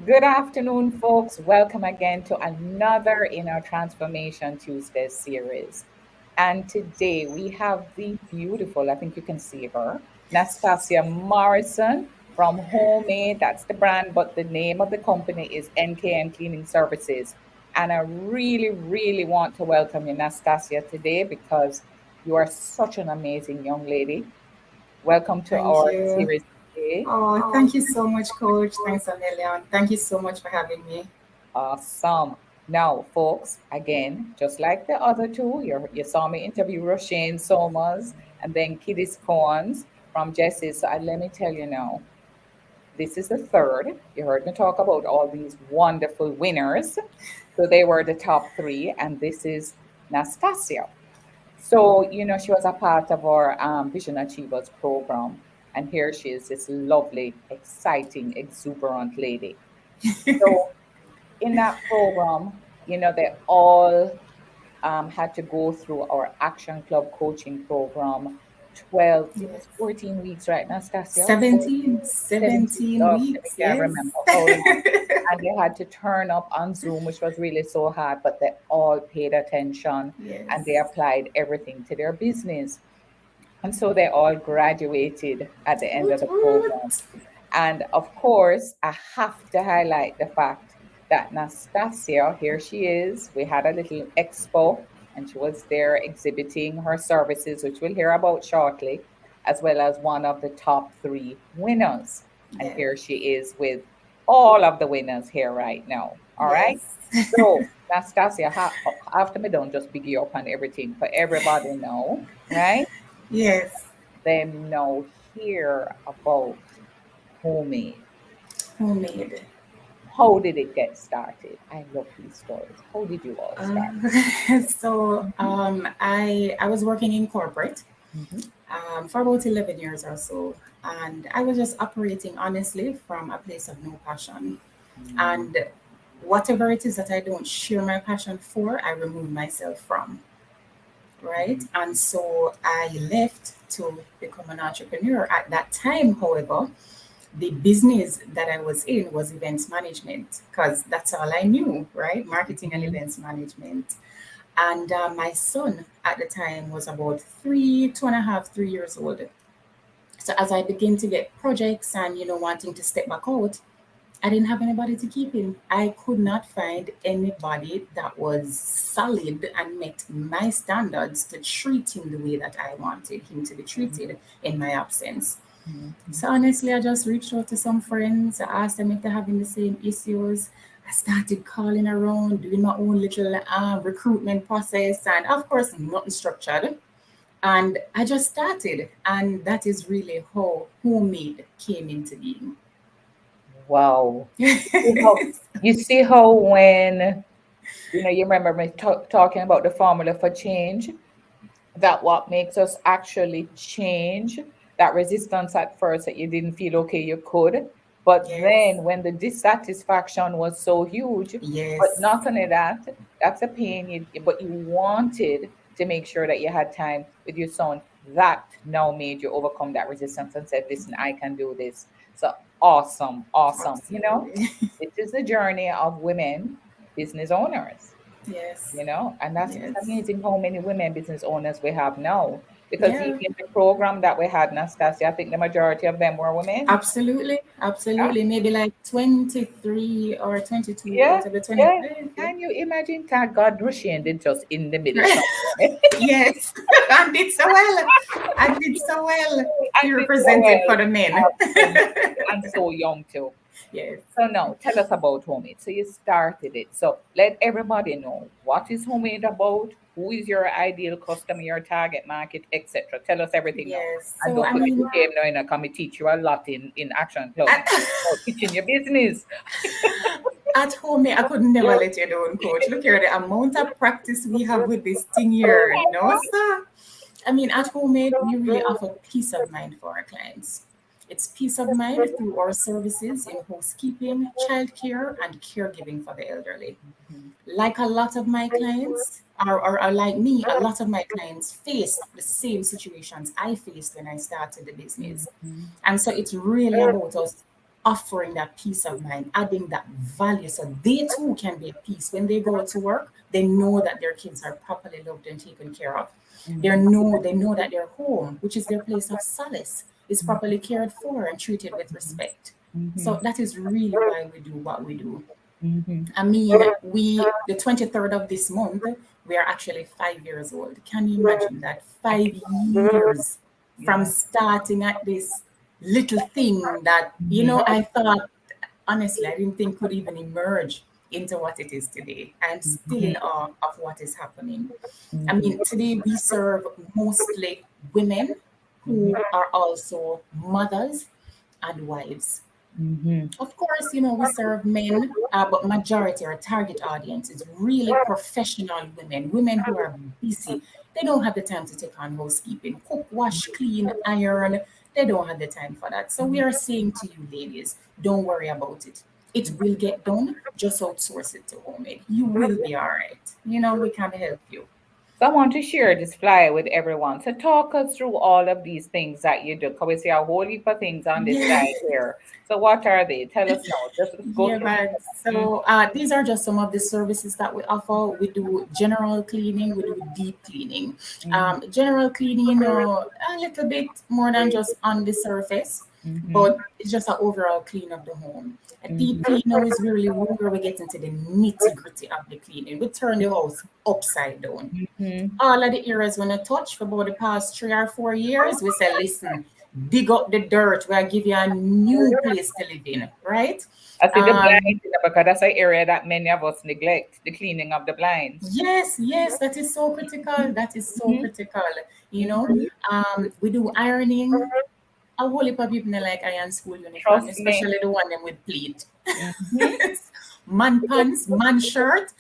Good afternoon, folks. Welcome again to another in our Transformation Tuesday series. And today we have the beautiful, I think you can see her, Nastassia Morrison from HomeMaid. That's the brand, but the name of the company is NKM Cleaning Services. And I really, really want to welcome you, Nastassia, today because you are such an amazing young lady. Welcome to Thank our you. series today. Oh, thank you so much, Coach. Thanks a million. Thank you so much for having me. Awesome. Now, folks, again, just like the other two, you saw me interview Roshane Somers and then Kitty Scones from Jesse. So let me tell you now, this is the third. You heard me talk about all these wonderful winners. So they were the top three, and this is Nastassia. So, she was a part of our Vision Achievers program. And here she is, this lovely, exciting, exuberant lady. So, in that program, they all had to go through our Action Club coaching program. 12, it Yes. was 14 weeks, right, Nastassia? 17, 17, 17 oh, I weeks, can't yes. remember how long. And they had to turn up on Zoom, which was really so hard, but they all paid attention and they Yes. applied everything to their business. And so they all graduated at the end of Woot the program. woot. And of course, I have to highlight the fact that Nastassia, here she is. We had a little expo and she was there exhibiting her services, which we'll hear about shortly, as well as one of the top three winners. And Yeah. here she is with all of the winners here right now. All right. Yes. So, Nastassia, after me, don't just big you up on everything for everybody know, right? Yes. Them know here about homemade. Homemade. How did it get started? I love these stories. How did you all start? I was working in corporate Hmm. for about 11 years or so, and I was just operating honestly from a place of no passion. And whatever it is that I don't share my passion for, I remove myself from, right? And so I left to become an entrepreneur. At that time, however, the business that I was in was events management because that's all I knew, right? Marketing and Hmm. events management. And my son at the time was about three, 2.5, 3 years old. So as I began to get projects and wanting to step back out, I didn't have anybody to keep him. I could not find anybody that was solid and met my standards to treat him the way that I wanted him to be treated in my absence. Hmm. So honestly, I just reached out to some friends. I asked them if they're having the same issues. I started calling around, doing my own little recruitment process, and of course, nothing structured. And I just started, and that is really how homemade came into being. Wow. You see how when you remember me talking about the formula for change, that what makes us actually change, that resistance at first that you didn't feel okay you could, but Yes, then when the dissatisfaction was so huge, but yes, not only that, that's a pain but you wanted to make sure that you had time with your son, that now made you overcome that resistance and said, listen, I can do this. So awesome, awesome. absolutely. It is the journey of women business owners, Yes, and that's it's yes. amazing how many women business owners we have now. Because even Yeah, in the program that we had, Nastasia, I think the majority of them were women. absolutely, Yeah, absolutely. Maybe like 23 or 22 yeah, out of the yeah. 25. Yeah. Can you imagine? Thank God Russian did just in the middle somewhere. Yes, I did so well. I did so well. And Be did so represented well. for the men. Absolutely. And so young too. Yes. So now tell us about HomeMaid. So you started it. So let everybody know what is HomeMaid about, who is your ideal customer, your target market, etc. Tell us everything now. Yes. And So don't I forget mean, you came now and come and teach you a lot in Action Club. About teaching your business. at home, I could never let you down, coach. Look here, the amount of practice we have with this thing here. No, sir. I mean, at HomeMaid, we really offer peace of mind for our clients. It's peace of mind through our services in housekeeping, childcare, and caregiving for the elderly. Mhm. Like a lot of my clients, or like me, a lot of my clients face the same situations I faced when I started the business. Mhm. And so it's really about us offering that peace of mind, adding that value so they too can be at peace. When they go to work, they know that their kids are properly loved and taken care of. They know that their home, which is their place of solace, is properly cared for and treated with respect. So that is really why we do what we do. I mean, the 23rd of this month, we are actually 5 years old. Can you imagine that? 5 years from Yeah. starting at this little thing that, I thought, honestly, I didn't think could even emerge into what it is today. I'm still in awe of what is happening. I mean, today we serve mostly women who are also mothers and wives. Of course, we serve men, but majority our target audience is really professional women, women who are busy. They don't have the time to take on housekeeping, cook, wash, clean, iron. They don't have the time for that. So we are saying to you, ladies, don't worry about it. It will get done. Just outsource it to HomeMaid. You will be all right. We can help you. So I want to share this flyer with everyone. So talk us through all of these things that you do. Because we see a whole heap of things on this Yeah. slide here. So what are they? Tell us now. Just go Yeah, through. right. Mm, So these are just some of the services that we offer. We do general cleaning, we do deep cleaning. mhm, General cleaning, a little bit more than just on the surface, mhm, but it's just an overall clean of the home. A deep mhm, clean now is really where we get into the nitty gritty of the cleaning. We turn the house upside down. mhm. All of the areas when I touch for about the past 3 or 4 years, we say, listen, dig up the dirt. We'll give you a new place to live in, right? I see the Um, blinds, because that's an area that many of us neglect, the cleaning of the blinds. yes, that is so critical. That is so Mhm, critical. You know, mhm. we do ironing. A whole heap of people they like iron school uniform, Trust me. especially the one them with pleat. Mhm. Man pants, man shirt.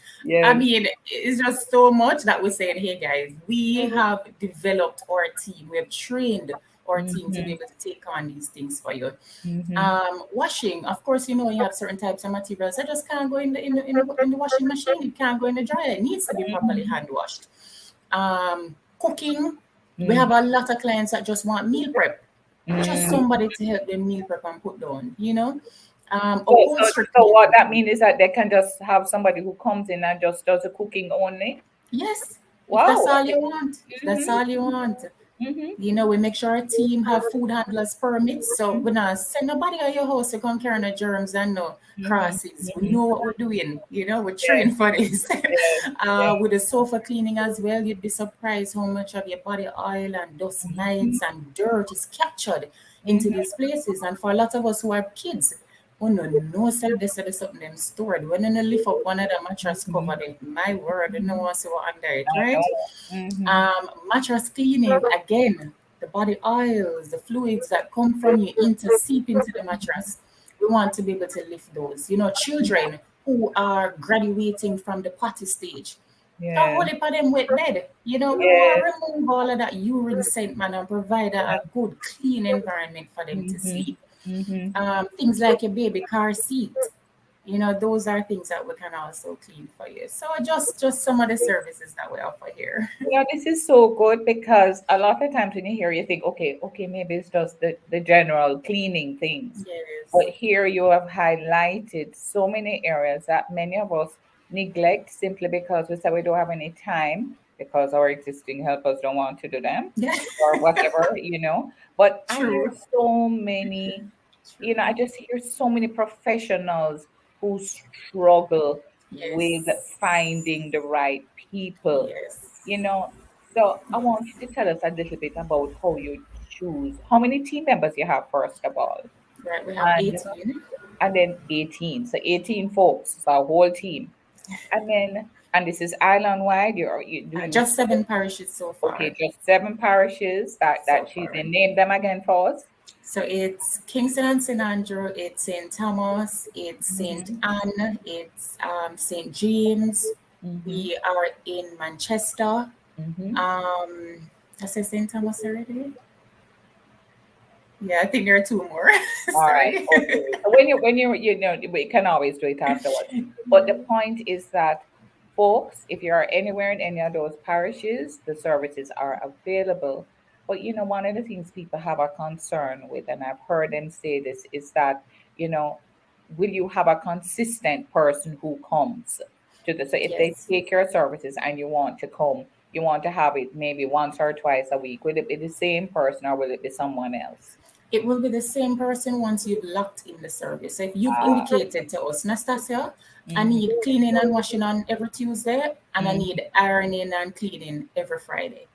I Yes. mean, it's just so much that we're saying, hey guys, we have developed our team, we have trained our team to be Mhm, able to take on these things for you. mhm, Washing, of course, you have certain types of materials that just can't go in the washing machine. It can't go in the dryer. It needs to be properly mhm, hand washed. Cooking, we have mhm, a lot of clients that just want meal prep, just mhm. somebody to help them meal prep and put down. So, so, Upholstery so what cleaning. that means is that they can just have somebody who comes in and just does the cooking only. Yes, if that's Wow. all Okay. you want, if that's Mhm, all you want. mhm, We make sure our team have food handlers permits, so we not send nobody out your house to come carry no germs and no mhm, crosses. We mhm. know what we're doing. We're Yes, trained for this. yes, yes. With the sofa cleaning as well, you'd be surprised how much of your body oil and dust Mhm, mites and dirt is captured into mhm, these places. And for a lot of us who have kids, oh no, said this or something them stored. When you lift up one of the mattress cover, mhm. my word, you know what's under it, I right? know. Mhm, Mattress cleaning, again, the body oils, the fluids that come from you into seep into the mattress. We want to be able to lift those. Children who are graduating from the potty stage. A whole yeah, heap of them wet bed. We want yes. to remove all of that urine scent, man, and provide a good, clean environment for them to Mhm, sleep. mhm. Things like your baby car seat. Those are things that we can also clean for you. So just some of the services that we offer here. This is so good because a lot of times when you hear, you think, okay, maybe it's just the general cleaning things. But Yes. here you have highlighted so many areas that many of us neglect simply because we say we don't have any time because our existing helpers don't want to do them Yeah. or whatever, But I hear True. so many, I True. just hear so many professionals who struggle with Yes. finding the right people you Yes. know. So I want Yes. you to tell us a little bit about how you choose, how many team members you have first of all, Right. We have and 18. then 18. So 18 folks, so a whole team, and this is island wide. You're you doing this? Just 7 parishes so Okay, far. just 7 parishes So that she's far. in. Name them again for us. So it's Kingston and St. Andrew, it's St. Thomas, it's St. Mm-hmm. Anne, it's St. James. Mm-hmm. We are in Manchester. Mm-hmm. Um, I said St. Thomas already. Yeah, I think there are two more. All right. Sorry. Okay. So when you we can always do it afterwards. But the point is that, folks, if you are anywhere in any of those parishes, the services are available. But one of the things people have a concern with, and I've heard them say this, is that you know, will you have a consistent person who comes to the, so if they Yes. take your services and you want to come, you want to have it maybe once or twice a week, will it be the same person or will it be someone else? It will be the same person once you've locked in the service. So if you've Ah, indicated to us, Nastasia, I mm-hmm, need cleaning and washing on every Tuesday, and I mm-hmm. need ironing and cleaning every Friday,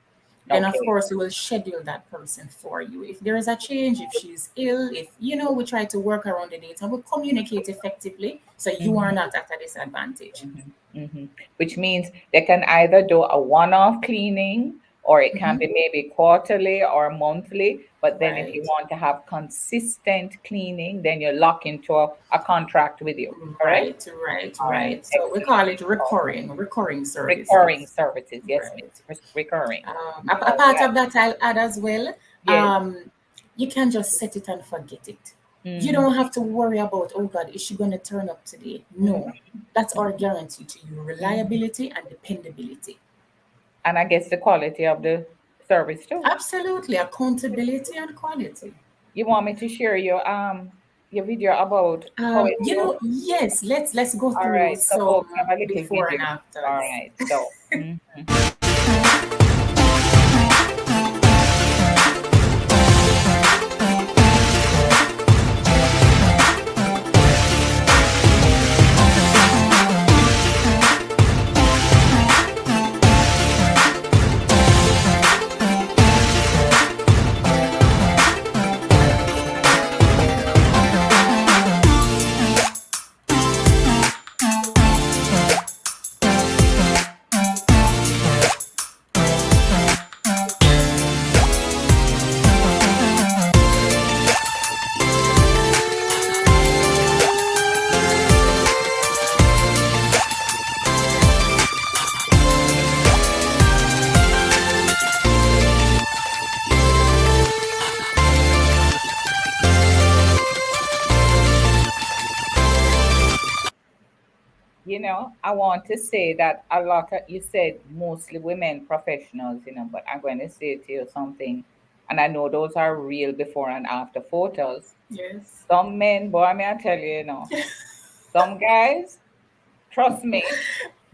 then of Okay. course we will schedule that person for you. If there is a change, if she's ill, if we try to work around the date and we communicate effectively so you are Mm-hmm. not at a disadvantage. Mm-hmm. Mm-hmm. Which means they can either do a one-off cleaning or it can Hmm. be maybe quarterly or monthly. But then if you Right. want to have consistent cleaning, then you lock into a contract with you, correct? Right, right, All right, right. So we call excellent. it Awesome. recurring Recurring services. services, yes, Right. miss. Recurring. A All part right. of that I'll add as well. Yes. Um, you can just set it and forget it. You Mm-hmm. don't have to worry about, oh God, is she going to turn up today? No, that's our guarantee to you, Mm-hmm. reliability and dependability. And I guess the quality of the service too. Absolutely, accountability and quality. You want me to share your video about how it looks? Yes, let's go All through right, so folks have some a little before and video. All afters. right, so I want to say that a lot of you said mostly women professionals, but I'm going to say to you something, and I know those are real before and after photos. Yes. Some men, boy, may I tell you, some guys, trust me,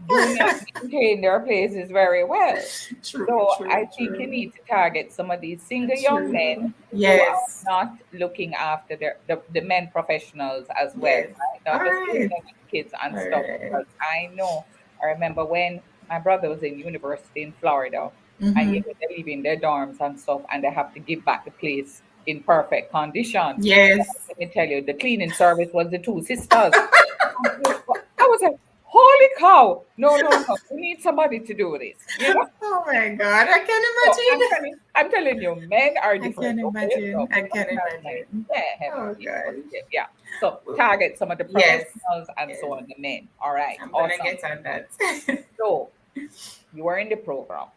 do not maintain their places very well. True, So true, I think you true, need to target some of these single young true. men who are Yes, not looking after the men professionals as well, yes. right? All Not just leaving right, them with kids and all stuff. right. Because I remember when my brother was in university in Florida, and Mm-hmm. they're leaving their dorms and stuff, and they have to give back the place in perfect condition. Yes. Let me tell you, the cleaning service was the two sisters. I was like, holy cow! No, no, no. We need somebody to do this. Oh my God, I can So imagine. I'm telling you, men are I different. can Okay, so imagine. I can like, imagine. yeah, heaven, Oh yeah, but gosh. yeah, yeah. So target some of the Yes, professionals and yes. so on the men. All right, I'm gonna awesome. get on that. So you are in the program.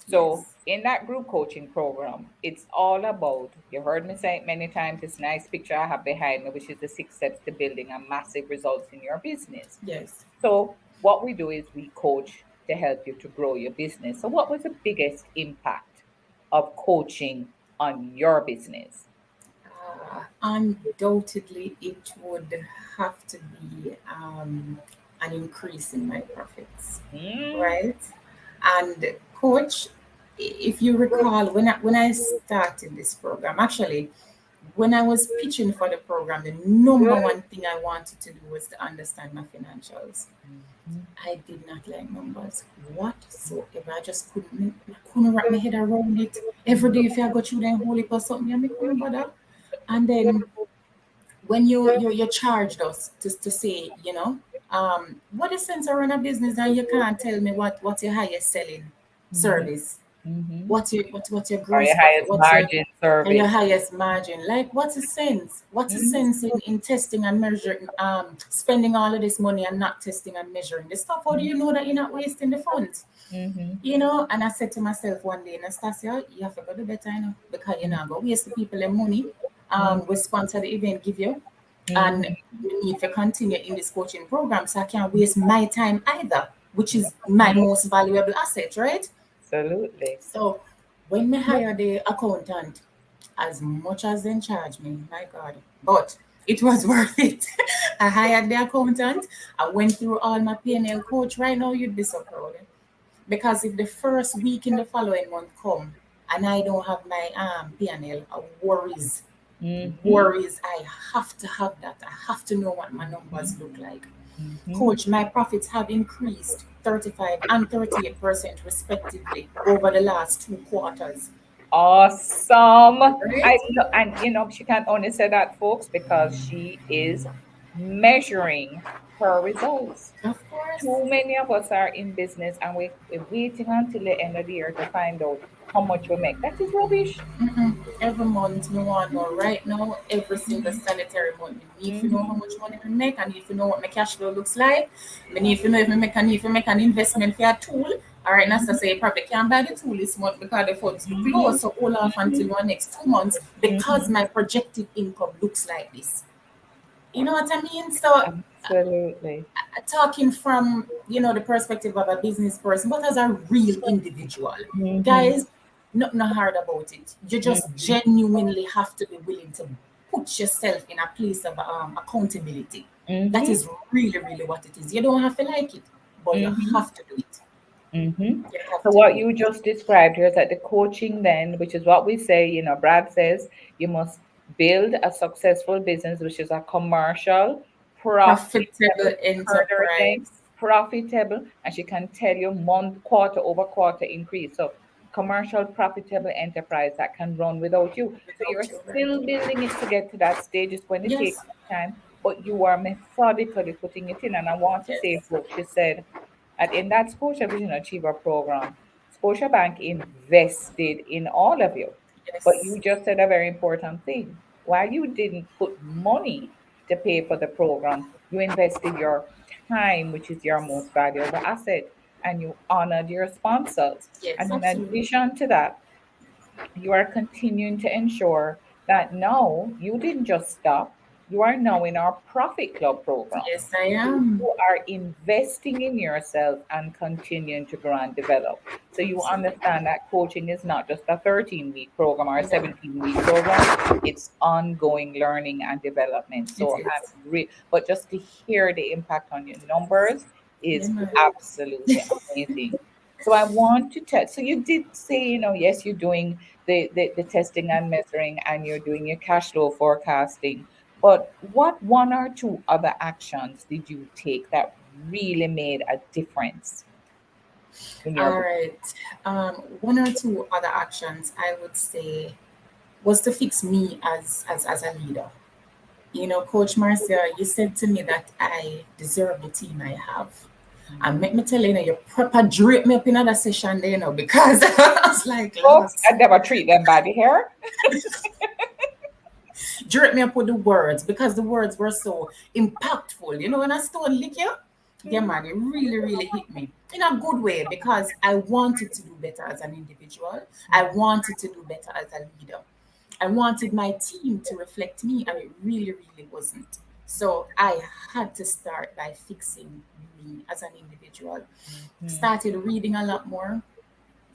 So Yes, in that group coaching program, it's all about, you heard me say it many times, this nice picture I have behind me, which is the 6 steps to building a massive results in your business. yes. So what we do is we coach to help you to grow your business. So what was the biggest impact of coaching on your business? Undoubtedly, it would have to be an increase in my profits, Mm, right? And coach, if you recall, when I started this program, actually, when I was pitching for the program, the number one thing I wanted to do was to understand my financials. mhm. I did not like numbers whatsoever. I couldn't wrap my head around it. Every day, if I go through them holy or something, I couldn't bother. And then when you charged us to say, what is sense around a business and you can't tell me what's your highest selling Mhm, service, mhm. what's your Or gross your profit, highest what's your margin and your service. highest margin. Like, what's the sense? What's the Mhm, sense in testing and measuring, spending all of this money and not testing and measuring the stuff? How do you know that you're not wasting the funds? mhm, And I said to myself one day, Nastasia, you have to go do better, because you're mhm, not going to waste the people their money. mhm, We sponsor the event, give you, and mhm, you need to continue in this coaching program. So I can't waste my time either, which is my mhm. most valuable asset, right? Absolutely. So when me hire the accountant, as much as they charge me, my God. But It was worth it. I hired the accountant. I went through all my P&L. Coach, right now you'd be so proud. Because if the first week in the following month come and I don't have my P&L, worries, Mm-hmm. worries. I have to have that. I have to know what my numbers look like. Mm-hmm. Coach, my profits have increased 35 and 38% respectively over the last 2 quarters. Awesome. Right? And she can only say that, folks, because she is measuring her results. Of course. Too many of us are in business and we're waiting until the end of the year to find out how much we make. That is rubbish. Every month, me want to know right now, every single sanitary month. Me need to know how Mm-hmm. much money I make. I need to know what my cash flow looks like. I need to know if I need to make an investment for a tool. All right, that's to say, you probably can't buy the tool this month because the funds be Mm-hmm. closed. So hold off until the next 2 months because Mm-hmm. my projected income looks like this. You know what I mean? So Absolutely. talking from the perspective of a business person, but as a real individual, Mm-hmm. guys, nothing hard about it. You just Mm-hmm. genuinely have to be willing to put yourself in a place of accountability. That Mm-hmm. is really, really what it is. You don't have to like it, but you Mm-hmm. have to do it. Mm-hmm. You have So to what do it. you just described here is that the coaching then, which is what we say, Brad says you must build a successful business, which is a commercial, Profitable profitable, heard her again, enterprise. profitable, and she can tell you month, quarter over quarter increase. So commercial, profitable enterprise that can run without you. So you're Without you, right? still building it to get to that stage. It's going to take Yes. some time, but you are methodically putting it in. And I want to say, Yes. folks, she said, and in that Scotia Vision Achiever program, Scotiabank invested in all of you. But Yes. you just said a very important thing. While you didn't put money to pay for the program, you invested your time, which is your most valuable asset, and you honored your sponsors. Yes, And in absolutely. addition to that, you are continuing to ensure that now you didn't just stop, you are now in our Profit Club program. Yes, I So am. you are investing in yourself and continuing to grow and develop. So you Absolutely. understand that coaching is not just a 13-week program or a No, 17-week program, it's ongoing learning and development. it So, is. but just to hear the impact on your numbers Yeah, is man. absolutely amazing. So I want to tell, so you did say, yes, you're doing the testing and measuring and you're doing your cash flow forecasting. But what one or two other actions did you take that really made a difference in your All business? right. One or two other actions I would say was to fix me as a leader. Coach Marcia, you said to me that I deserve the team I have. And Mhm. make me tell you, you proper drape me up in another session there, because I was like, Folks, lost. I never treat them bad here. Drape me up with the words because the words were so impactful. When I stone lick you, yeah, Mhm. man, it really, really hit me in a good way because I wanted to do better as an individual. I wanted to do better as a leader. I wanted my team to reflect me, and it really, really wasn't. So I had to start by fixing me as an individual. Mhm. Started reading a lot more,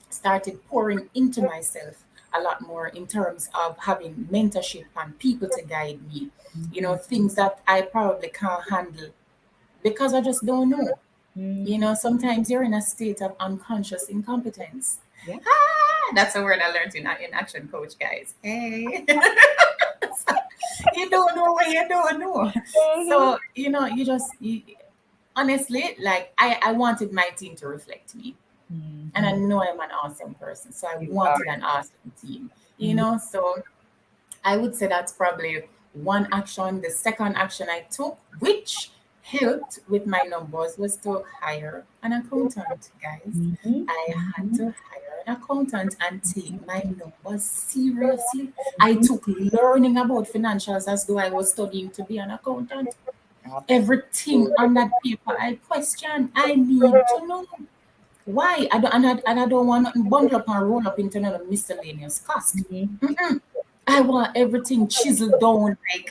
started pouring into myself a lot more in terms of having mentorship and people to guide me, Mhm. things that I probably can't handle because I just don't know. Mhm. Sometimes you're in a state of unconscious incompetence. Yeah. That's a word I learned in Action Coach, guys. Hey. You don't know what you don't know. Mhm. So, honestly, like I wanted my team to reflect me. And I Mhm. know I'm an awesome person. So I You are. wanted an awesome team. Mhm. So I would say that's probably one action. The second action I took, which helped with my numbers, was to hire an accountant, guys. Mhm. I had Mhm. to hire an accountant and take my numbers seriously. I took learning about financials as though I was studying to be an accountant. Everything Absolutely. on that paper I question, I need to know. Why? I don't want nothing bundle up and roll up into another miscellaneous cost. Mhm. I want everything chiseled down. Like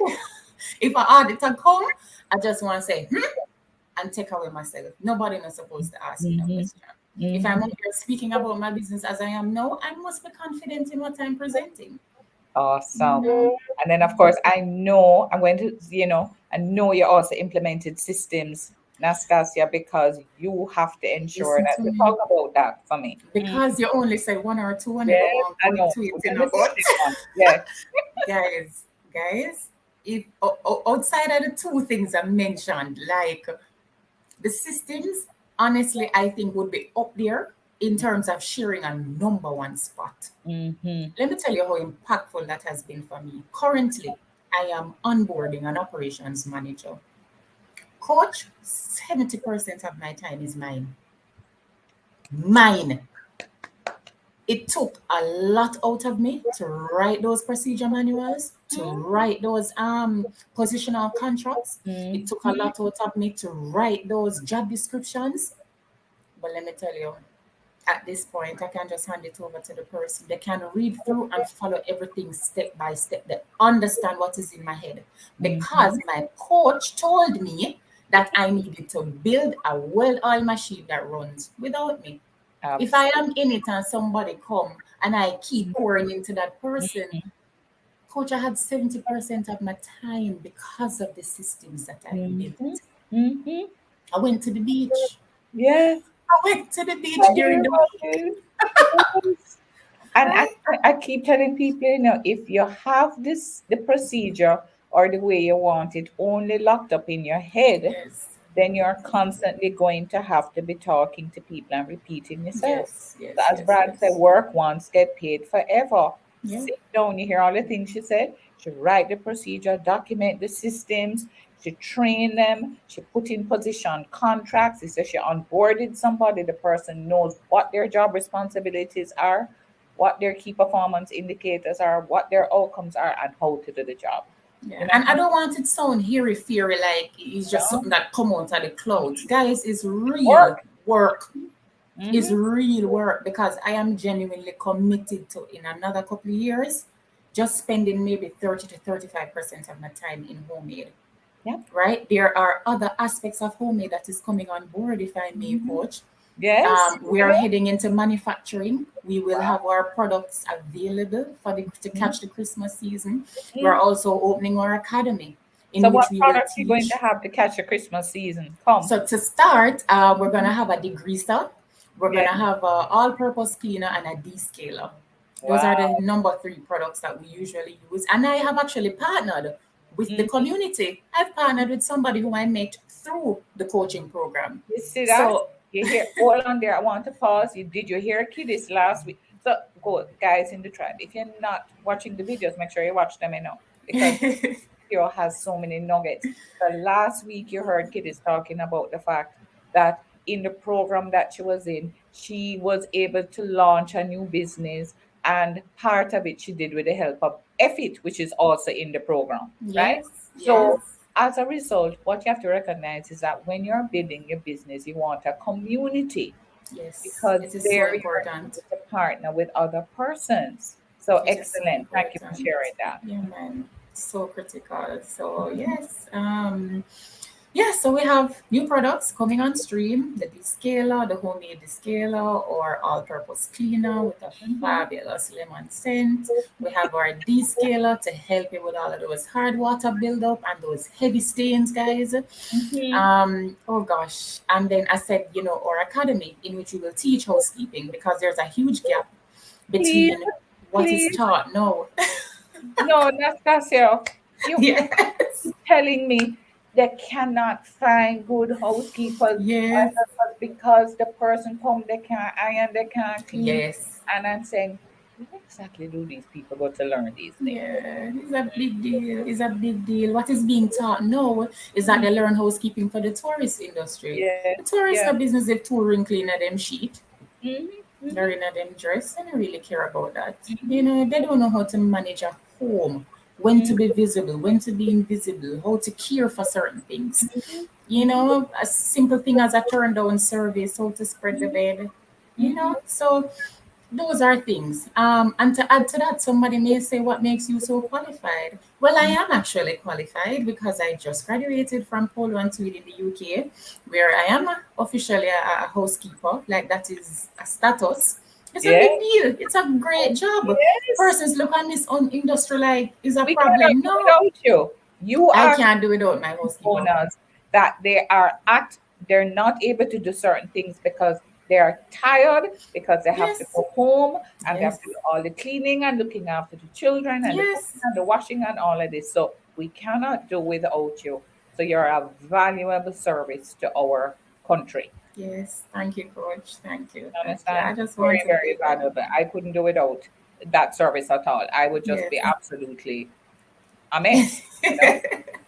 if an auditor come, I just want to say and take away myself. Nobody is supposed to ask me no Mhm. question. If I'm Mhm. up here speaking about my business as I am now, I must be confident in what I'm presenting. Awesome. And then, of course, I know I'm going to, I know you also implemented systems, Nastassia, because you have to ensure Listen that to you me. talk about that for me. Because you only said one or two, and I don't Yes, want to I go know. into it, We're you going to know. say But this one. Yes. guys, if outside of the two things I mentioned, like the systems, honestly, I think would be up there in terms of sharing a number one spot. Mm-hmm. Let me tell you how impactful that has been for me. Currently, I am onboarding an operations manager. Coach, 70% of my time is mine. Mine. It took a lot out of me to write those procedure manuals, to write those positional contracts. It took a Mm-hmm. lot out of me to write those job descriptions. But let me tell you, at this point, I can just hand it over to the person. They can read through and follow everything step by step. They understand what is in my head. Mm-hmm. Because my coach told me that I needed to build a well-oiled machine that runs without me. If I Absolutely. am in it and somebody come and I keep pouring into that person, coach, I had 70% of my time because of the systems that I Mm-hmm. built. Mm-hmm. I went to the beach. Yes. I went to the beach Tell me during the about week, it. Yes. And right? I keep telling people, if you have the procedure or the way you want it only locked up in your head, Yes, then you're constantly going to have to be talking to people and repeating yourself. yes, So yes, as yes, Brad said, yes. work once, get paid forever. Yeah, Sit down, you hear all the things she said. She write the procedure, document the systems, she train them, she put in position contracts. She says she onboarded somebody, the person knows what their job responsibilities are, what their key performance indicators are, what their outcomes are, and how to do the job. You yeah. know, And I don't want it to sound hairy fairy like it's just no something that come out of the clouds. Guys, it's real work. work. It's Mm-hmm. real work because I am genuinely committed to in another couple of years just spending maybe 30 to 35% of my time in HomeMaid. Yeah. Right? There are other aspects of HomeMaid that is coming on board, if I may, Mm-hmm. coach. Yes. We are heading into manufacturing. We will Wow. have our products available to Mm-hmm. catch the Christmas season. We're Mm-hmm. also opening our academy So in which what we will products are you going to teach. have to catch the Christmas season? Come. So to start, we're gonna have a degreaser. We're Yeah. gonna have a all-purpose cleaner and a descaler. Those are the Wow. number three products that we usually use. And I have actually partnered with the Mm-hmm. community. I've partnered with somebody who I met through the coaching program. You see that? So You hear all on there. I want to pause. Did you hear Kiddies last week? So go, guys in the tribe. If you're not watching the videos, make sure you watch them, because video has so many nuggets. The last week you heard Kiddies talking about the fact that in the program that she was in, she was able to launch a new business, and part of it she did with the help of EFIT, which is also in the program, right? yes, yes, So as a result, what you have to recognize is that when you're building your business, you want a community, yes. because It is so there you're able important. to partner with other persons. So It is so excellent. Thank you for important. sharing that. Yeah, man. So critical. So yes. Yeah, so we have new products coming on stream, the descaler, the homemade descaler or all-purpose cleaner with a Mhm. fabulous lemon scent. We have our descaler to help you with all of those hard water buildup and those heavy stains, guys. Mhm. Oh gosh. And then I said, our academy in which we will teach housekeeping because there's a huge gap Please, between what is please. taught now. No, Nastassia, you Yes. telling me they cannot find good housekeepers Yes. because the person come, they can't iron, they can't clean. Yes. And I'm saying, where exactly do these people go to learn these things? Yeah, it's a big deal. It's a big deal. What is being taught now is that they learn housekeeping for the tourist industry. Yeah, The tourists yeah. no business if touring clean at them sheet. Mm-hmm, They're mm-hmm, in a them dress. They don't really care about that. mm-hmm, They don't know how to manage a home, when to be visible, when to be invisible, how to care for certain things. mm-hmm, mm-hmm, A simple thing as a turn down service, how to spread the bed. mm-hmm. So those are things. And to add to that, somebody may say, what makes you so qualified? Well, I am actually qualified because I just graduated from Polo and Tweed in the UK, where I am officially a housekeeper. Like that is a status. It's a Yes, big deal. It's a great job. yes. Persons look on this on industry like is a We cannot problem. do No, without you. You I are can't do without my housekeeper. owners that they're not able to do certain things because they are tired, because they have to Yes, go home and they have yes, to do all the cleaning and looking after the children and the cooking yes, and the washing and all of this. So we cannot do without you. So you're a valuable service to our country. yes. Thank you, Coach. Thank you, You thank you. I understand? just Very, wanted to very give that valuable. in. I couldn't do without that service at all. I would just Yes. be absolutely a mess, you know?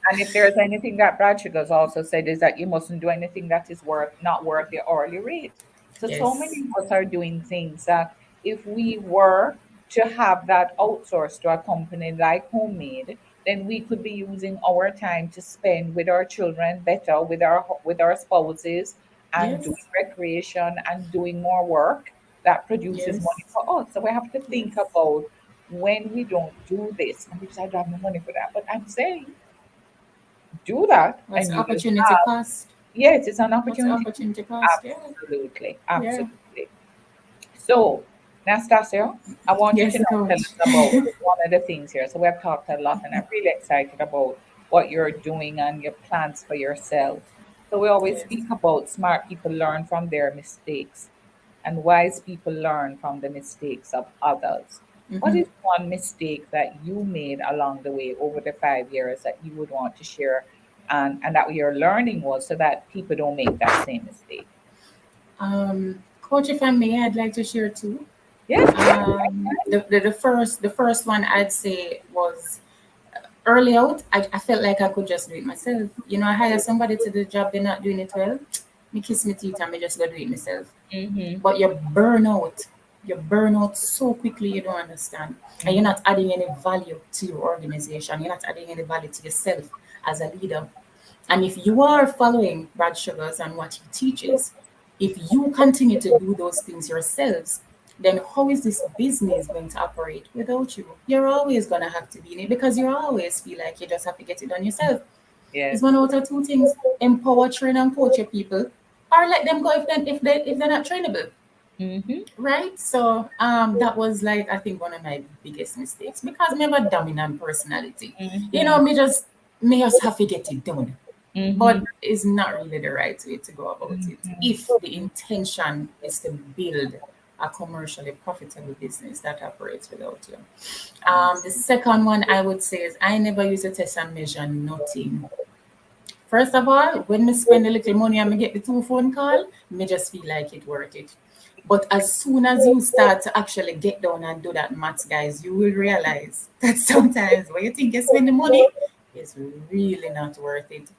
And if there's anything that Brad Sugars also said is that you mustn't do anything that is not worth your hourly rate. So Yes, many of us are doing things that if we were to have that outsourced to a company like HomeMaid, then we could be using our time to spend with our children better, with our spouses, and doing yes, recreation and doing more work that produces yes, money for us. So we have to think yes. about when we don't do this, and we just I don't have no money for that. But I'm saying do that What's and you will opportunity have, cost? yes, it's an What's the opportunity. opportunity cost? Yeah, Absolutely, yeah. absolutely. So, Nastasia, I want you to Yes, now tell Coach. us about one of the things here. So we have talked a lot, and I'm really excited about what you're doing and your plans for yourself. So we always Yes. speak about smart people learn from their mistakes, and wise people learn from the mistakes of others. What Mm-hmm. is one mistake that you made along the way over the 5 years that you would want to share, and that your learning was so that people don't make that same mistake? Coach, if I may, I'd like to share too. Yes, yes. The first one I'd say was early out. I felt like I could just do it myself. I hire somebody to do the job, they're not doing it well. Me kiss me teeth and me just go do it myself. Mm-hmm. But you burn out so quickly you don't understand. And you're Mm-hmm. not adding any value to your organization. You're not adding any value to yourself as a leader. And if you are following Brad Sugars and what he teaches, if you continue to do those things yourselves, then how is this business going to operate without you? You're always going to have to be in it because you always feel like you just have to get it done yourself. It's Yes. one out of two things: empower, train, and coach your people, or let them go if they're not trainable, Mm-hmm. right? So that was like I think one of my biggest mistakes because me have a dominant personality. Mm-hmm. Me just have to get it done, Mm-hmm. but it's not really the right way to go about it if the Mm-hmm. intention is to build a commercially profitable business that operates without you. The Awesome. second one I would say is I never use a test and measure nothing. First of all, when me spend a little money and me get the two phone call, me just feel like it worth it. But as soon as you start to actually get down and do that maths, guys, you will realize that sometimes when you think you spend the money, it's really not worth it.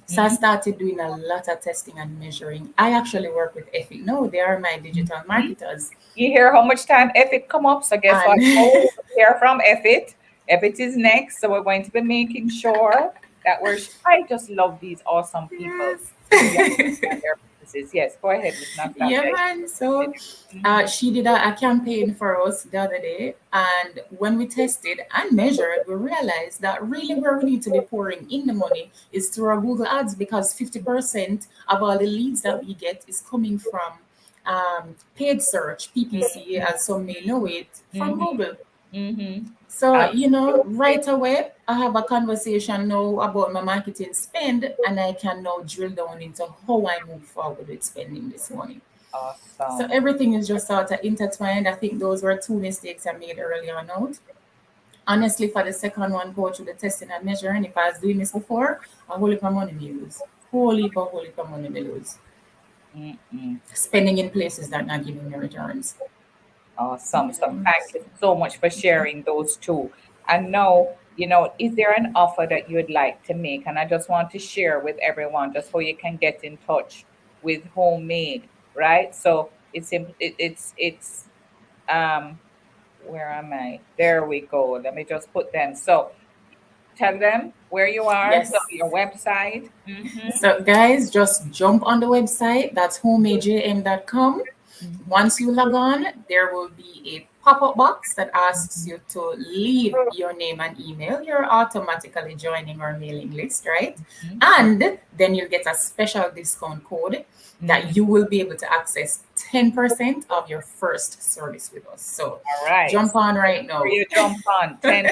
So I Mm-hmm. started doing a lot of testing and measuring. I actually work with Epic. No, they are my digital Mm-hmm. marketers. You hear how much time Effit come up? So guess And what? Oh, hear from Effit. Effit is next, so we're going to be making sure that I just love these awesome people yes. doing their businesses. Yes, go ahead, Miss Yeah, Nastasia. man. So Mm-hmm. she did a campaign for us the other day. And when we tested and measured, we realized that really where we need to be pouring in the money is through our Google Ads because 50% of all the leads that we get is coming from paid search, PPC, as some may know it, from Mm-hmm. Google. Mm-hmm. So, Absolutely. right away, I have a conversation now about my marketing spend, and I can now drill down into how I move forward with spending this money. So, Awesome. everything is just sort of intertwined. I think those were two mistakes I made early on out. Honestly, for the second one, go through the testing and measuring. If I was doing this before, a whole heap of money me lose. Whole heap of money me lose. Mm-mm. Spending in places that not giving me returns. Awesome. So Yeah. thank you so much for Okay. sharing those two. And now, is there an offer that you would like to make? And I just want to share with everyone just how you can get in touch with Homemade, right? So it's where am I? There we go. Let me just put them. So tell them where you are. So Yes. your website. Mm-hmm. So, guys, just jump on the website. That's homemadejm.com. Once you log on, there will be a pop-up box that asks you to leave your name and email. You're automatically joining our mailing list, right? And then you'll get a special discount code that you will be able to access 10% of your first service with us. So All right. jump on right Before now. you jump on, 10%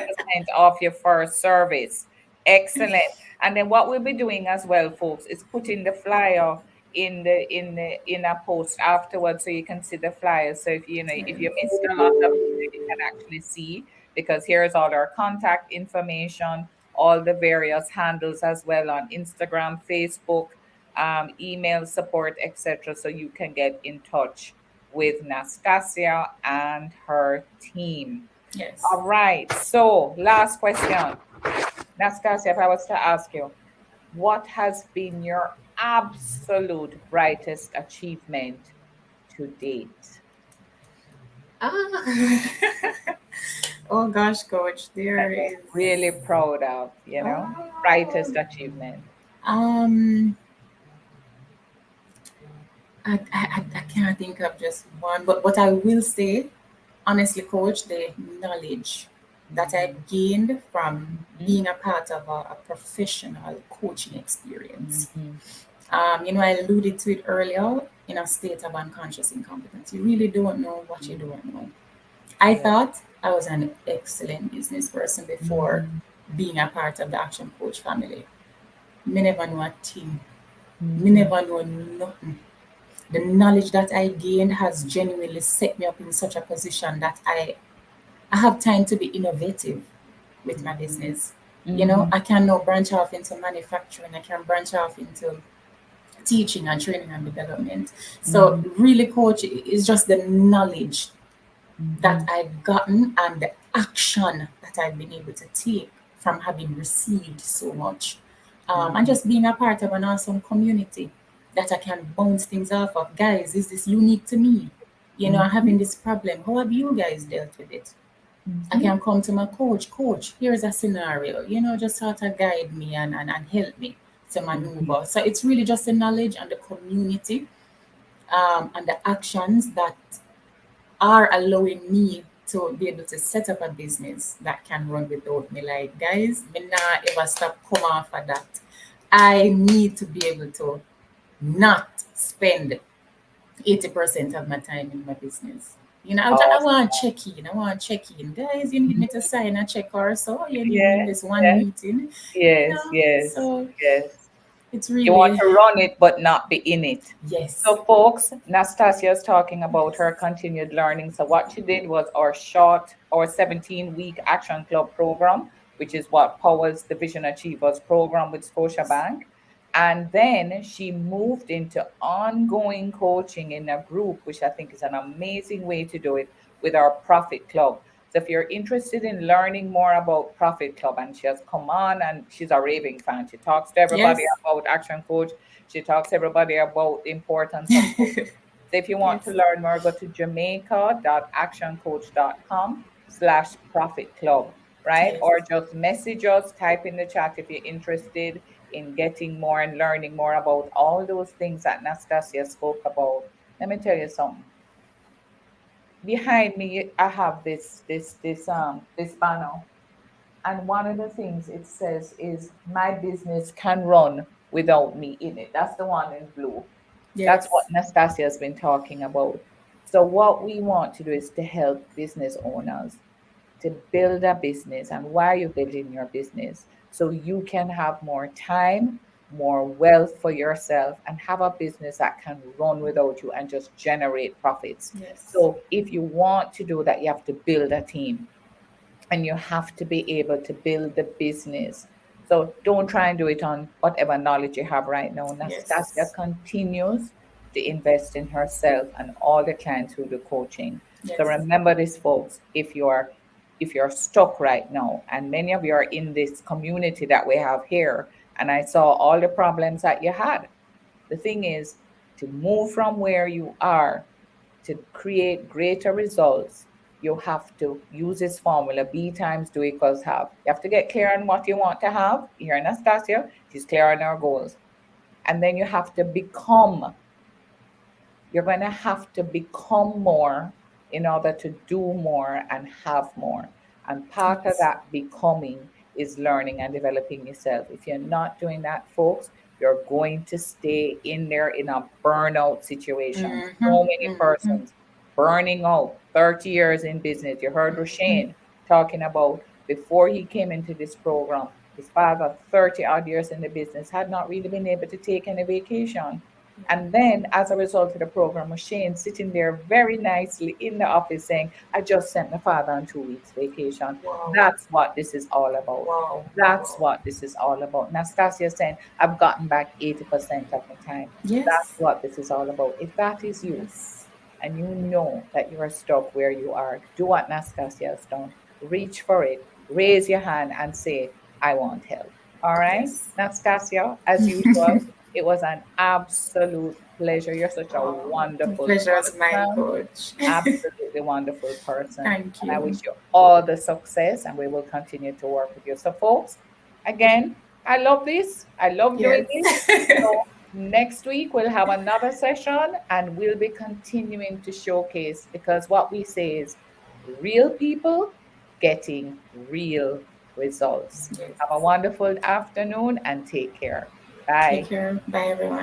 off your first service. Excellent. And then what we'll be doing as well, folks, is putting the flyer in a post afterwards so you can see the flyer. So if if you missed a lot of it, you can actually see, because here's all our contact information, all the various handles as well on Instagram, Facebook, email support, etc. So you can get in touch with Nastassia and her team. Yes. All right. So, last question. Nastassia, if I was to ask you, what has been your absolute brightest achievement to date? Ah. Oh gosh, coach, That there you're is. really proud of, brightest Oh, achievement. um, I can't think of just one, but what I will say, honestly, coach, the knowledge that Mhm, I've gained from mhm, being a part of a professional coaching experience. mhm, I alluded to it earlier, in a state of unconscious incompetence. You really don't know what you don't know. I yeah. thought I was an excellent business person before Mhm, being a part of the Action Coach family. Me never know a thing. Me mhm, never know nothing. The knowledge that I gained has genuinely set me up in such a position that I have time to be innovative with my business. mhm, I can now branch off into manufacturing, I can branch off into teaching and training and development. So mhm, really, coach, is just the knowledge that mhm, I've gotten and the action that I've been able to take from having received so much. And mhm, just being a part of an awesome community that I can bounce things off of. Guys, is this unique to me? I'm mhm, having this problem. How have you guys dealt with it? I mhm, can come to my coach, here's a scenario, just sort of guide me and help me to mhm, maneuver. So it's really just the knowledge and the community, and the actions that are allowing me to be able to set up a business that can run without me. Like, guys, me not ever stop come off of that. I need to be able to not spend 80% of my time in my business. I Awesome. want to check in. I want to check in. Guys, you need me to sign a check, or so you need me in Yes, this one yes, meeting. yes, yes, So yes. it's You want really, to run it, but not be in it. yes, So, folks, Nastasia is talking about her continued learning. So, what she did was our 17-week Action Club program, which is what powers the Vision Achievers program with Scotiabank. And then she moved into ongoing coaching in a group, which I think is an amazing way to do it, with our Profit Club. So if you're interested in learning more about Profit Club, and she has come on and she's a raving fan, she talks to everybody yes, about Action Coach. She talks to everybody about the importance of coaching. So if you want to yes, learn more, go to jamaica.actioncoach.com/profit club, right? yes. Or just message us, type in the chat if you're interested in getting more and learning more about all those things that Nastasia spoke about. Let me tell you something. Behind me, I have this banner, and one of the things it says is my business can run without me in it. That's the one in blue. That's what Yes. Nastasia has been talking about. So what we want to do is to help business owners to build a business. And why are you building your business? So you can have more time, more wealth for yourself, and have a business that can run without you and just generate profits. Yes. So if you want to do that, you have to build a team, and you have to be able to build the business. So don't try and do it on whatever knowledge you have right now. Nastasia Yes. continues to invest in herself and all the clients who do coaching. So Yes. remember this, folks, if you're stuck right now, and many of you are in this community that we have here, and I saw all the problems that you had. The thing is to move from where you are to create greater results. You have to use this formula: B times do equals have. You have to get clear on what you want to have. Here, Anastasia, she's clear on our goals. And then you have to become, you're going to have to become more. in order to do more and have more. And part of Yes. that becoming is learning and developing yourself. If you're not doing that, folks, you're going to stay in there in a burnout situation. Mm-hmm. So many Mm-hmm. persons burning out, 30 years in business. You heard Mm-hmm. Rashane talking about before he came into this program, his father, 30 odd years in the business, had not really been able to take any vacation. And then, as a result of the program, Shane sitting there very nicely in the office saying, I just sent my father on 2 weeks vacation. Wow. That's what this is all about. Wow. That's Wow. what this is all about. Nastassia saying, I've gotten back 80% of my time. That's Yes. what this is all about. If that is you, Yes. and you know that you are stuck where you are, do what Nastassia has done. Reach for it, raise your hand, and say, I want help. All right, Yes. Nastassia, as usual, it was an absolute pleasure. You're such a Oh, the wonderful pleasure is mine, person, coach. absolutely wonderful person. Thank And I you. wish you all the success, and we will continue to work with you. So, folks, again, I love this. I love doing Yes. this. So, next week, we'll have another session and we'll be continuing to showcase because what we say is real people getting real results. Yes. Have a wonderful afternoon and take care. Take Bye. care. Bye, everyone.